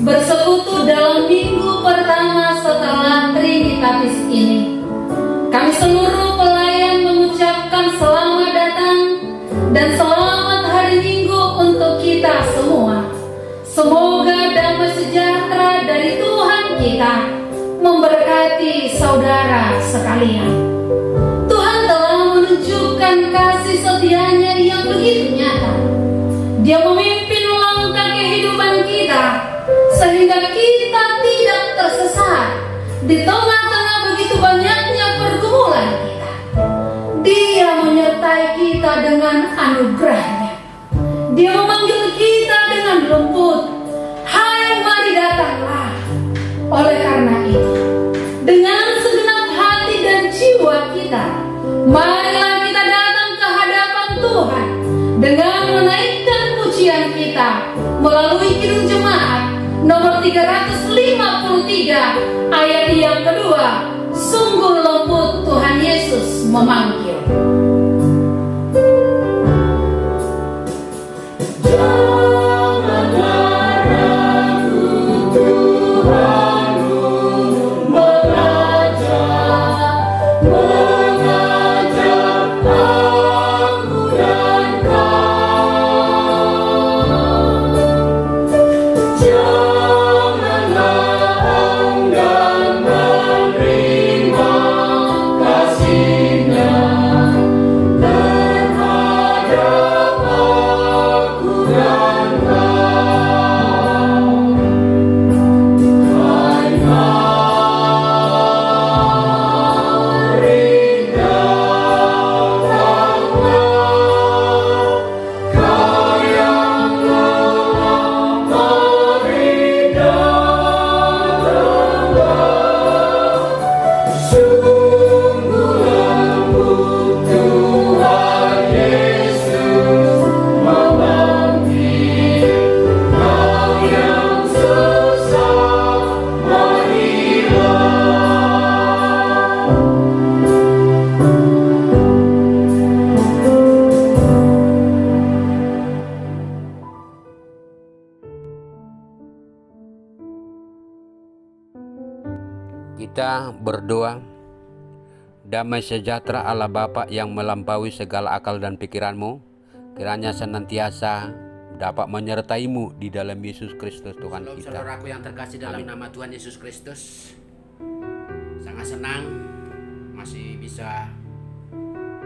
bersekutu dalam minggu pertama setelah Trinitatis ini. Kami seluruh pelayan mengucapkan selamat datang dan selamat hari Minggu untuk kita semua. Semoga damai sejahtera dari Tuhan kita memberkati saudara sekalian. Tuhan telah menunjukkan kasih setia-Nya yang begitu nyata. Dia memimpin langkah kehidupan kita sehingga kita tidak tersesat di tengah-tengah begitu banyaknya pergumulan kita. Dia menyertai kita dengan anugerah-Nya. Dia memanggil kita dengan lembut, "Hai, mari datanglah." Oleh karena itu, dengan segenap hati dan jiwa kita, marilah kita datang ke hadapan Tuhan dengan menaikkan pujian kita melalui Kidung Jemaat nomor 353 ayat yang kedua. Sungguh lembut Tuhan Yesus memanggil. Kita berdoa. Damai sejahtera Allah Bapa yang melampaui segala akal dan pikiranmu, kiranya senantiasa dapat menyertaimu di dalam Yesus Kristus Tuhan Shalom, kita. saudaraku yang terkasih dalam nama Tuhan Yesus Kristus. Sangat senang masih bisa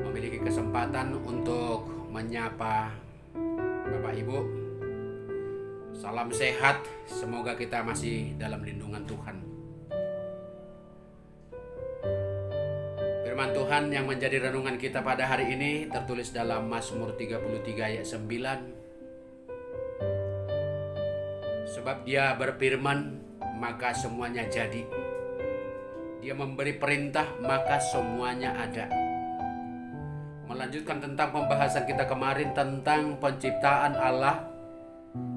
memiliki kesempatan untuk menyapa Bapak Ibu. Salam sehat, semoga kita masih dalam lindungan Tuhan. Firman Tuhan yang menjadi renungan kita pada hari ini tertulis dalam Mazmur 33 ayat 9. Sebab Dia berfirman, maka semuanya jadi. Dia memberi perintah, maka semuanya ada. Melanjutkan tentang pembahasan kita kemarin tentang penciptaan Allah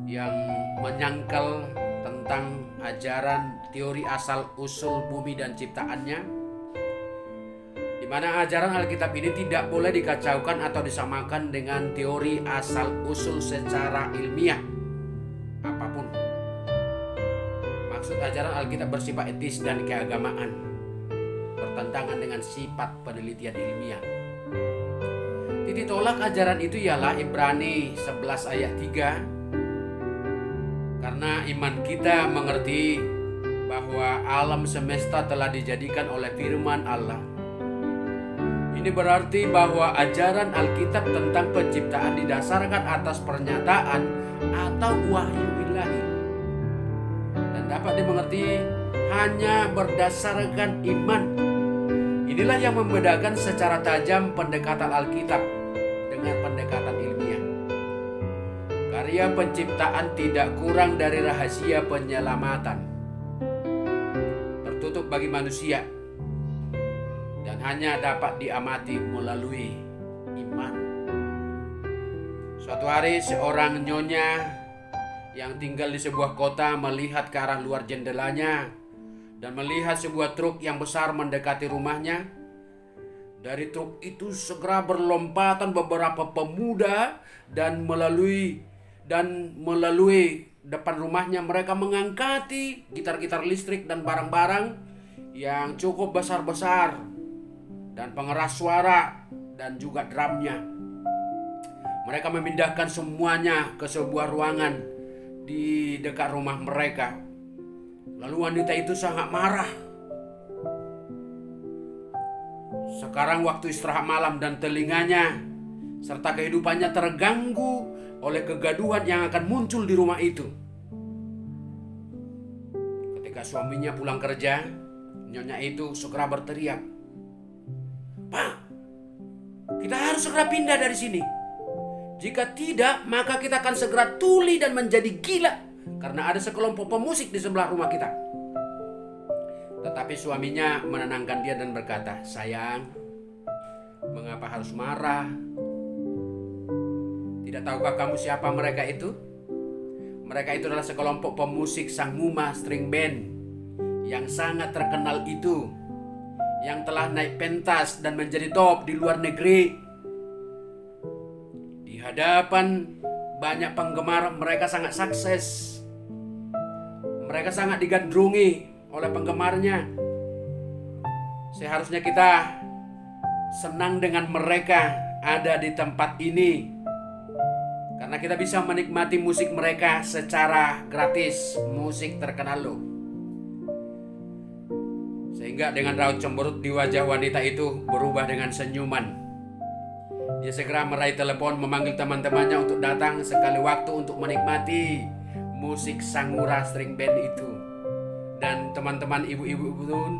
yang menyangkal tentang ajaran teori asal usul bumi dan ciptaannya, di mana ajaran Alkitab ini tidak boleh dikacaukan atau disamakan dengan teori asal usul secara ilmiah apapun. Maksud ajaran Alkitab bersifat etis dan keagamaan, bertentangan dengan sifat penelitian ilmiah. Titik tolak ajaran itu ialah Ibrani 11 ayat 3. Karena iman kita mengerti bahwa alam semesta telah dijadikan oleh firman Allah. Ini berarti bahwa ajaran Alkitab tentang penciptaan didasarkan atas pernyataan atau wahyu ilahi dan dapat dimengerti hanya berdasarkan iman. Inilah yang membedakan secara tajam pendekatan Alkitab dengan pendekatan ilmiah. Karya penciptaan tidak kurang dari rahasia penyelamatan, tertutup bagi manusia, dan hanya dapat diamati melalui iman. Suatu hari seorang nyonya yang tinggal di sebuah kota melihat ke arah luar jendelanya dan melihat sebuah truk yang besar mendekati rumahnya. Dari truk itu segera berlompatan beberapa pemuda dan melalui Dan melalui depan rumahnya mereka mengangkati gitar-gitar listrik dan barang-barang yang cukup besar-besar, dan pengeras suara dan juga drumnya. Mereka memindahkan semuanya ke sebuah ruangan di dekat rumah mereka. Lalu wanita itu sangat marah. Sekarang waktu istirahat malam dan telinganya serta kehidupannya terganggu oleh kegaduhan yang akan muncul di rumah itu. Ketika suaminya pulang kerja, nyonya itu segera berteriak, "Pak, kita harus segera pindah dari sini. Jika tidak, maka kita akan segera tuli dan menjadi gila karena ada sekelompok pemusik di sebelah rumah kita." Tetapi suaminya menenangkan dia dan berkata, "Sayang, mengapa harus marah? Tidak tahukah kamu siapa mereka itu? Mereka itu adalah sekelompok pemusik sanguma string band yang sangat terkenal itu, yang telah naik pentas dan menjadi top di luar negeri. Di hadapan banyak penggemar mereka sangat sukses. Mereka sangat digandrungi oleh penggemarnya. Seharusnya kita senang dengan mereka ada di tempat ini, karena kita bisa menikmati musik mereka secara gratis, musik terkenal loh." Sehingga dengan raut cemberut di wajah wanita itu berubah dengan senyuman. Dia segera meraih telepon memanggil teman-temannya untuk datang sekali waktu untuk menikmati musik sangura string band itu. Dan teman-teman ibu-ibu pun,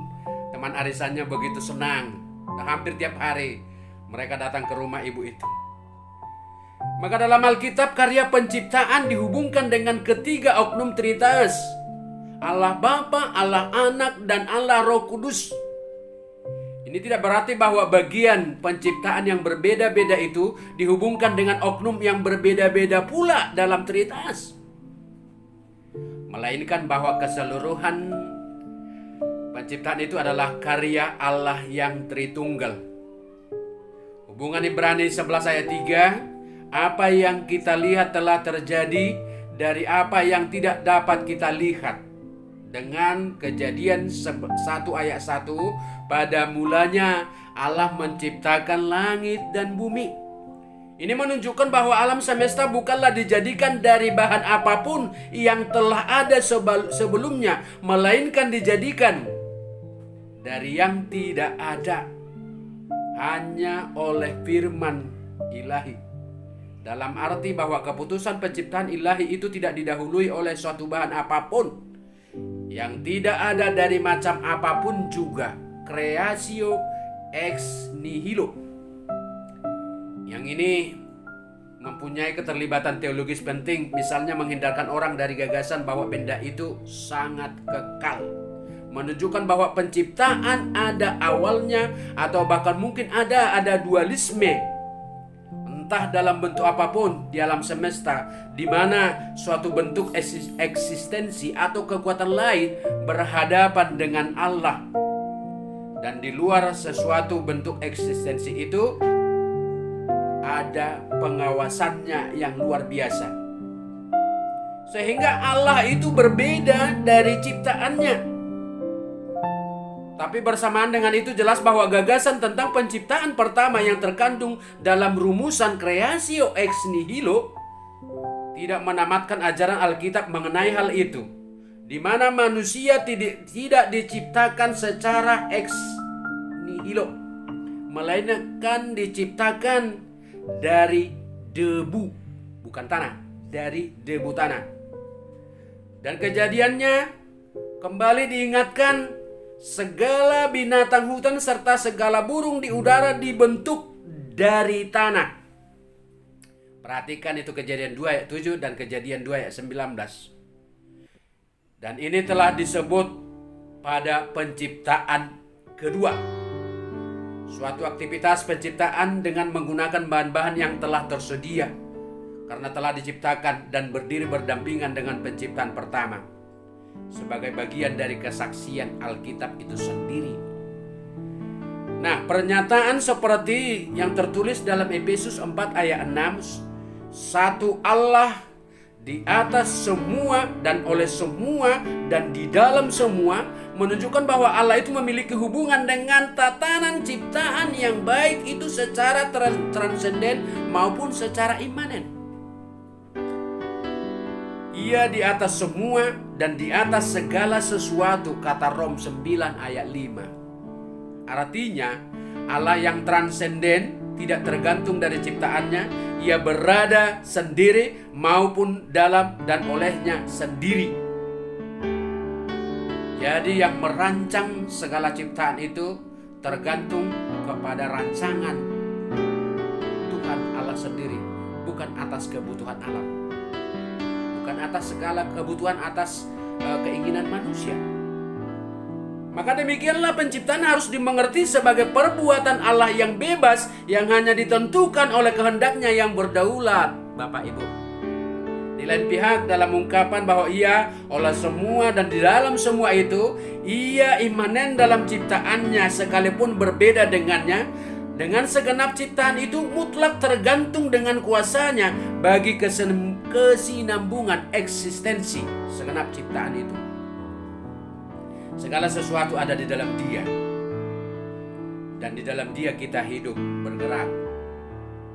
teman arisannya begitu senang. Dan hampir tiap hari mereka datang ke rumah ibu itu. Maka dalam Alkitab karya penciptaan dihubungkan dengan ketiga oknum Trinitas, Allah Bapa, Allah Anak, dan Allah Roh Kudus. Ini tidak berarti bahwa bagian penciptaan yang berbeda-beda itu dihubungkan dengan oknum yang berbeda-beda pula dalam Trinitas, melainkan bahwa keseluruhan penciptaan itu adalah karya Allah yang Tritunggal. Hubungan Ibrani 11 ayat 3, apa yang kita lihat telah terjadi dari apa yang tidak dapat kita lihat. Dengan Kejadian 1 ayat 1, pada mulanya Allah menciptakan langit dan bumi. Ini menunjukkan bahwa alam semesta bukanlah dijadikan dari bahan apapun yang telah ada sebelumnya, melainkan dijadikan dari yang tidak ada, hanya oleh firman ilahi. Dalam arti bahwa keputusan penciptaan ilahi itu tidak didahului oleh suatu bahan apapun yang tidak ada dari macam apapun juga. Creatio ex nihilo. Yang ini mempunyai keterlibatan teologis penting, misalnya menghindarkan orang dari gagasan bahwa benda itu sangat kekal, menunjukkan bahwa penciptaan ada awalnya atau bahkan mungkin ada dualisme, entah dalam bentuk apapun di alam semesta, di mana suatu bentuk eksistensi atau kekuatan lain berhadapan dengan Allah, dan di luar sesuatu bentuk eksistensi itu ada pengawasannya yang luar biasa, sehingga Allah itu berbeda dari ciptaannya. Tapi bersamaan dengan itu jelas bahwa gagasan tentang penciptaan pertama yang terkandung dalam rumusan creatio ex nihilo tidak menamatkan ajaran Alkitab mengenai hal itu, di mana manusia tidak diciptakan secara ex nihilo, melainkan diciptakan dari debu, bukan tanah, dari debu tanah. Dan kejadiannya kembali diingatkan, segala binatang hutan serta segala burung di udara dibentuk dari tanah. Perhatikan itu Kejadian 2 ayat 7 dan Kejadian 2 ayat 19. Dan ini telah disebut pada penciptaan kedua, suatu aktivitas penciptaan dengan menggunakan bahan-bahan yang telah tersedia karena telah diciptakan dan berdiri berdampingan dengan penciptaan pertama, sebagai bagian dari kesaksian Alkitab itu sendiri. Nah, pernyataan seperti yang tertulis dalam Efesus 4 ayat 6, satu Allah di atas semua dan oleh semua dan di dalam semua, menunjukkan bahwa Allah itu memiliki hubungan dengan tatanan ciptaan yang baik itu secara transenden maupun secara imanen. Ia di atas semua dan di atas segala sesuatu, kata Rom 9 ayat 5. Artinya Allah yang transenden, tidak tergantung dari ciptaannya. Ia berada sendiri maupun dalam dan olehnya sendiri. Jadi yang merancang segala ciptaan itu tergantung kepada rancangan Tuhan Allah sendiri, bukan atas kebutuhan alam, bukan atas segala kebutuhan, atas keinginan manusia. Maka demikianlah penciptaan harus dimengerti sebagai perbuatan Allah yang bebas, yang hanya ditentukan oleh kehendaknya yang berdaulat, Bapak Ibu. Di lain pihak, dalam ungkapan bahwa ia oleh semua dan di dalam semua itu, ia imanen dalam ciptaannya sekalipun berbeda dengannya, dengan segenap ciptaan itu mutlak tergantung dengan kuasanya bagi kesinambungan eksistensi segenap ciptaan itu. Segala sesuatu ada di dalam Dia, dan di dalam Dia kita hidup, bergerak,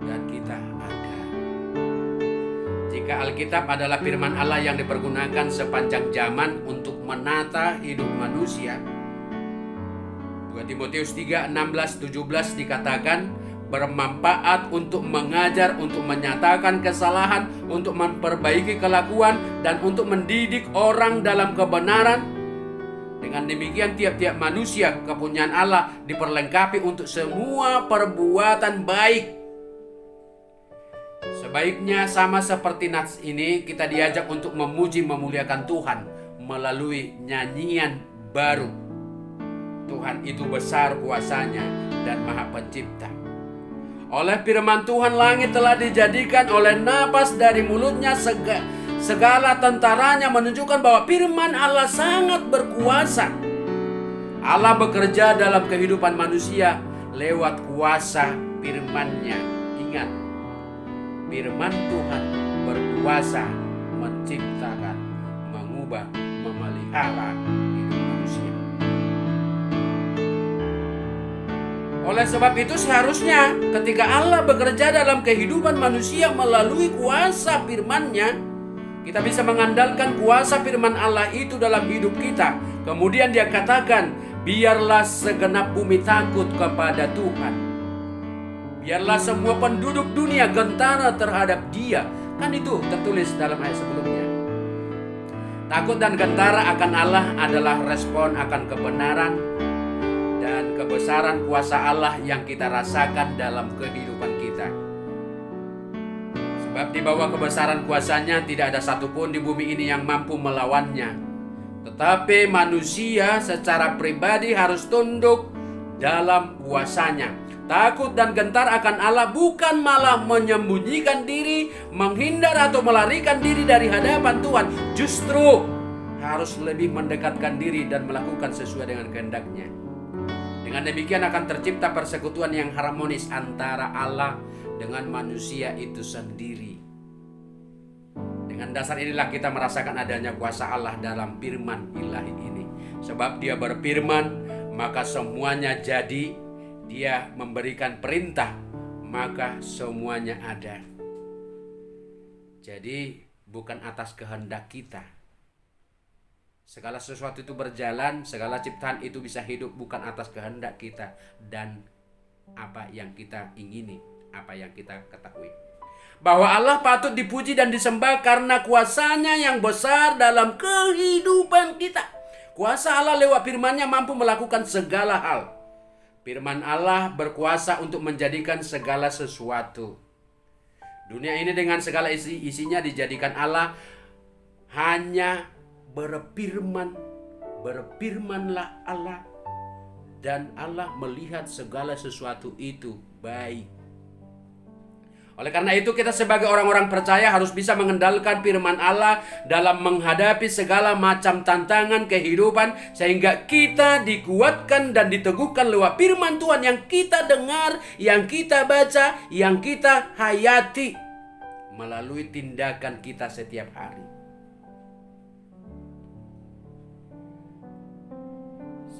dan kita ada. Jika Alkitab adalah firman Allah yang dipergunakan sepanjang zaman untuk menata hidup manusia, 2 Timotius 3, 16, 17 dikatakan bermanfaat untuk mengajar, untuk menyatakan kesalahan, untuk memperbaiki kelakuan, dan untuk mendidik orang dalam kebenaran. Dengan demikian tiap-tiap manusia kepunyaan Allah diperlengkapi untuk semua perbuatan baik. Sebaiknya sama seperti nats ini, kita diajak untuk memuji memuliakan Tuhan melalui nyanyian baru. Tuhan itu besar kuasanya dan maha pencipta. Oleh firman Tuhan, langit telah dijadikan, oleh napas dari mulutnya segala tentaranya, menunjukkan bahwa firman Allah sangat berkuasa. Allah bekerja dalam kehidupan manusia lewat kuasa firman-Nya. Ingat, firman Tuhan berkuasa menciptakan, mengubah, memelihara hidup manusia. Oleh sebab itu seharusnya ketika Allah bekerja dalam kehidupan manusia melalui kuasa firman-Nya, kita bisa mengandalkan kuasa firman Allah itu dalam hidup kita. Kemudian Dia katakan, biarlah segenap bumi takut kepada Tuhan. Biarlah semua penduduk dunia gentara terhadap Dia. Kan itu tertulis dalam ayat sebelumnya. Takut dan gentara akan Allah adalah respon akan kebenaran dan kebesaran kuasa Allah yang kita rasakan dalam kehidupan kita. Sebab di bawah kebesaran kuasanya tidak ada satupun di bumi ini yang mampu melawannya. Tetapi manusia secara pribadi harus tunduk dalam kuasanya. Takut dan gentar akan Allah, bukan malah menyembunyikan diri, menghindar atau melarikan diri dari hadapan Tuhan. Justru harus lebih mendekatkan diri dan melakukan sesuai dengan kehendak-Nya. Dengan demikian akan tercipta persekutuan yang harmonis antara Allah dengan manusia itu sendiri. Dengan dasar inilah kita merasakan adanya kuasa Allah dalam firman ilahi ini. Sebab Dia berfirman, maka semuanya jadi. Dia memberikan perintah, maka semuanya ada. Jadi bukan atas kehendak kita. Segala sesuatu itu berjalan, segala ciptaan itu bisa hidup bukan atas kehendak kita dan apa yang kita ingini, apa yang kita ketahui. Bahwa Allah patut dipuji dan disembah karena kuasanya yang besar dalam kehidupan kita. Kuasa Allah lewat firman-Nya mampu melakukan segala hal. Firman Allah berkuasa untuk menjadikan segala sesuatu. Dunia ini dengan segala isinya dijadikan Allah hanya berfirman. Berfirmanlah Allah, dan Allah melihat segala sesuatu itu baik. Oleh karena itu kita sebagai orang-orang percaya harus bisa mengendalikan firman Allah dalam menghadapi segala macam tantangan kehidupan, sehingga kita dikuatkan dan diteguhkan lewat firman Tuhan yang kita dengar, yang kita baca, yang kita hayati. melalui tindakan kita setiap hari.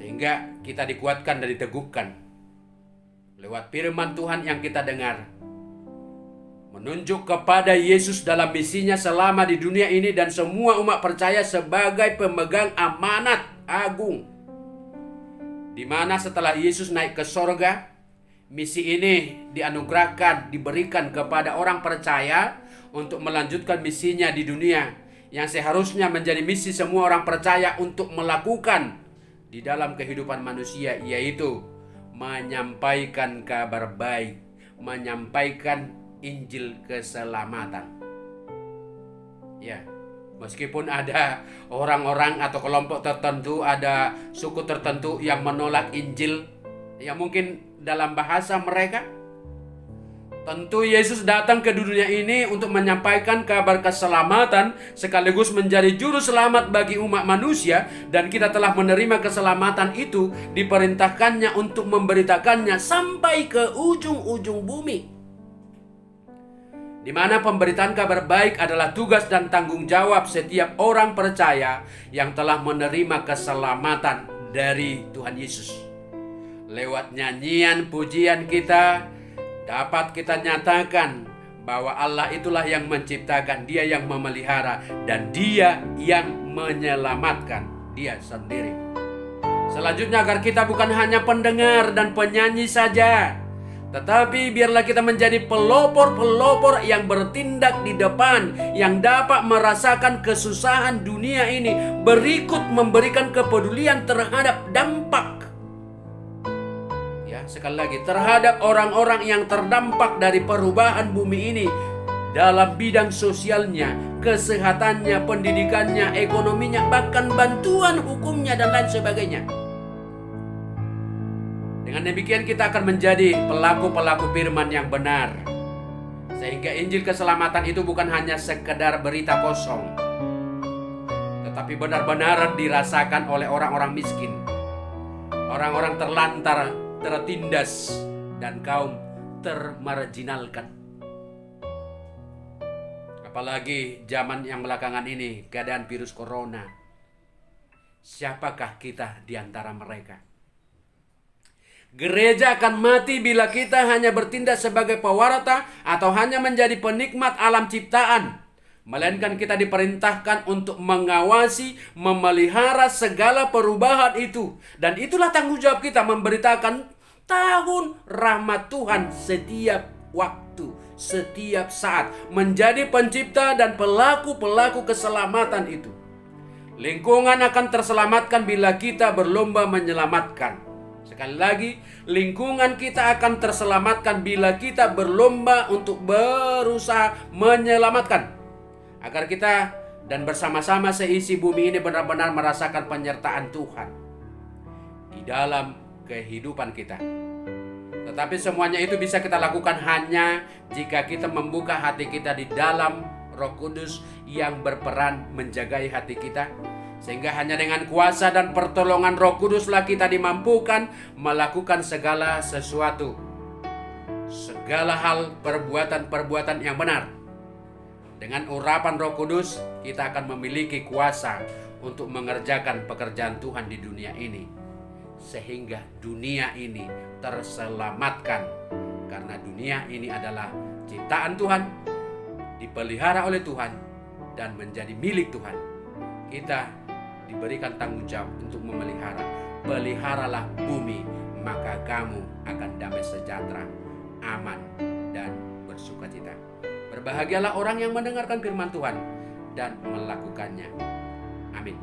Sehingga kita dikuatkan dan diteguhkan lewat firman Tuhan yang kita dengar, menunjuk kepada Yesus dalam misinya selama di dunia ini dan semua umat percaya sebagai pemegang amanat agung, di mana setelah Yesus naik ke sorga, misi ini dianugerahkan, diberikan kepada orang percaya untuk melanjutkan misinya di dunia yang seharusnya menjadi misi semua orang percaya untuk melakukan di dalam kehidupan manusia, yaitu menyampaikan kabar baik, menyampaikan Injil keselamatan. Ya, meskipun ada orang-orang atau kelompok tertentu, ada suku tertentu yang menolak Injil, yang mungkin dalam bahasa mereka, tentu Yesus datang ke dunia ini untuk menyampaikan kabar keselamatan sekaligus menjadi juru selamat bagi umat manusia, dan kita telah menerima keselamatan itu, diperintahkannya untuk memberitakannya sampai ke ujung-ujung bumi, di mana pemberitaan kabar baik adalah tugas dan tanggung jawab setiap orang percaya yang telah menerima keselamatan dari Tuhan Yesus. Lewat nyanyian pujian kita dapat kita nyatakan bahwa Allah itulah yang menciptakan, Dia yang memelihara, dan Dia yang menyelamatkan, Dia sendiri. Selanjutnya, agar kita bukan hanya pendengar dan penyanyi saja, tetapi biarlah kita menjadi pelopor-pelopor yang bertindak di depan, yang dapat merasakan kesusahan dunia ini, berikut memberikan kepedulian terhadap dampak, sekali lagi, terhadap orang-orang yang terdampak dari perubahan bumi ini dalam bidang sosialnya, kesehatannya, pendidikannya, ekonominya, bahkan bantuan hukumnya dan lain sebagainya. Dengan demikian kita akan menjadi pelaku-pelaku firman yang benar, sehingga Injil keselamatan itu bukan hanya sekedar berita kosong, tetapi benar-benar dirasakan oleh orang-orang miskin, orang-orang terlantar, tertindas, dan kaum termarginalkan. Apalagi zaman yang belakangan ini, keadaan virus corona. Siapakah kita di antara mereka? Gereja akan mati bila kita hanya bertindak sebagai pewarta atau hanya menjadi penikmat alam ciptaan, melainkan kita diperintahkan untuk mengawasi, memelihara segala perubahan itu. Dan itulah tanggung jawab kita, memberitakan tahun rahmat Tuhan setiap waktu, setiap saat, menjadi pencipta dan pelaku-pelaku keselamatan itu. Lingkungan akan terselamatkan bila kita berlomba menyelamatkan. Sekali lagi, lingkungan kita akan terselamatkan bila kita berlomba untuk berusaha menyelamatkan, agar kita dan bersama-sama seisi bumi ini benar-benar merasakan penyertaan Tuhan di dalam kehidupan kita. Tetapi semuanya itu bisa kita lakukan hanya jika kita membuka hati kita di dalam Roh Kudus yang berperan menjagai hati kita, sehingga hanya dengan kuasa dan pertolongan Roh Kuduslah kita dimampukan melakukan segala sesuatu, segala hal, perbuatan-perbuatan yang benar. Dengan urapan Roh Kudus, kita akan memiliki kuasa untuk mengerjakan pekerjaan Tuhan di dunia ini, sehingga dunia ini terselamatkan, karena dunia ini adalah ciptaan Tuhan, dipelihara oleh Tuhan, dan menjadi milik Tuhan. Kita diberikan tanggung jawab untuk memelihara. Peliharalah bumi, maka kamu akan damai sejahtera, aman, dan bersukacita. Berbahagialah orang yang mendengarkan firman Tuhan dan melakukannya. Amin.